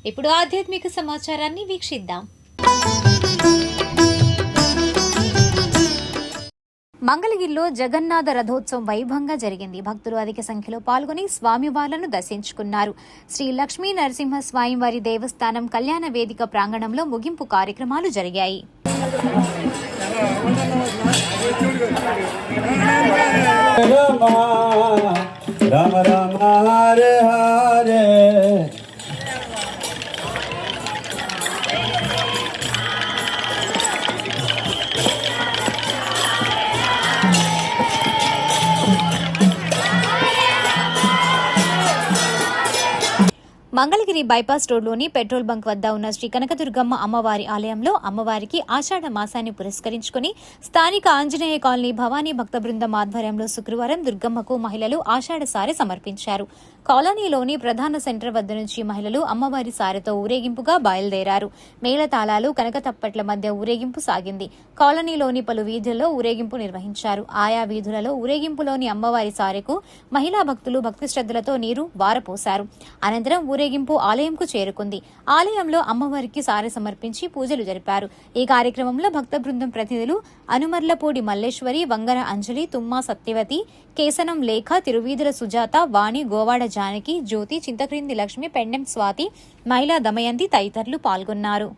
ఇప్పుడు ఆధ్యాత్మిక సమాచారాన్ని వీక్షిద్దాం. మంగళగిరిలో జగన్నాథ రథోత్సవం వైభవంగా జరిగింది. భక్తులు అధిక సంఖ్యలో పాల్గొని స్వామివార్లను దర్శించుకున్నారు. శ్రీ లక్ష్మీ నరసింహ స్వామివారి దేవస్థానం కళ్యాణ వేదిక ప్రాంగణంలో ముగింపు కార్యక్రమాలు జరిగాయి. రామ రామ హరే హరే మంగళగిరి బైపాస్ రోడ్లోని పెట్రోల్ బంక్ వద్ద ఉన్న శ్రీ కనకదుర్గమ్మ అమ్మవారి ఆలయంలో అమ్మవారికి ఆషాఢ మాసాన్ని పురస్కరించుకుని స్థానిక ఆంజనేయ కాలనీ భవానీ భక్త బృందం ఆధ్వర్యంలో శుక్రవారం దుర్గమ్మకు మహిళలు ఆషాఢ సారె సమర్పించారు. కాలనీలోని ప్రధాన సెంటర్ వద్ద నుంచి మహిళలు అమ్మవారి సారెతో ఊరేగింపుగా బయలుదేరారు. మేళతాళాలు కనకతప్పట్ల మధ్య ఊరేగింపు సాగింది. కాలనీలోని పలు వీధుల్లో ఊరేగింపు నిర్వహించారు. ఆయా వీధులలో ఊరేగింపులోని అమ్మవారి సారెకు మహిళా భక్తులు భక్తి శ్రద్ధలతో నీరు వారపోశారు. అనంతరం ఊరేగింపు ఆలయంకు చేరుకుంది. ఆలయంలో అమ్మవారికి సారె సమర్పించి పూజలు జరిపారు. ఈ కార్యక్రమంలో భక్త బృందం ప్రతినిధులు అనుమర్లపూడి మల్లేశ్వరి, వంగర అంజలి, తుమ్మా సత్యవతి, కేసనం లేఖ, తిరువీధుల సుజాత, వాణి, గోవాడ జానకి, జ్యోతి, చింతక్రింది లక్ష్మి, పెండెం స్వాతి, మైలా దమయంతి తదితరులు పాల్గొన్నారు.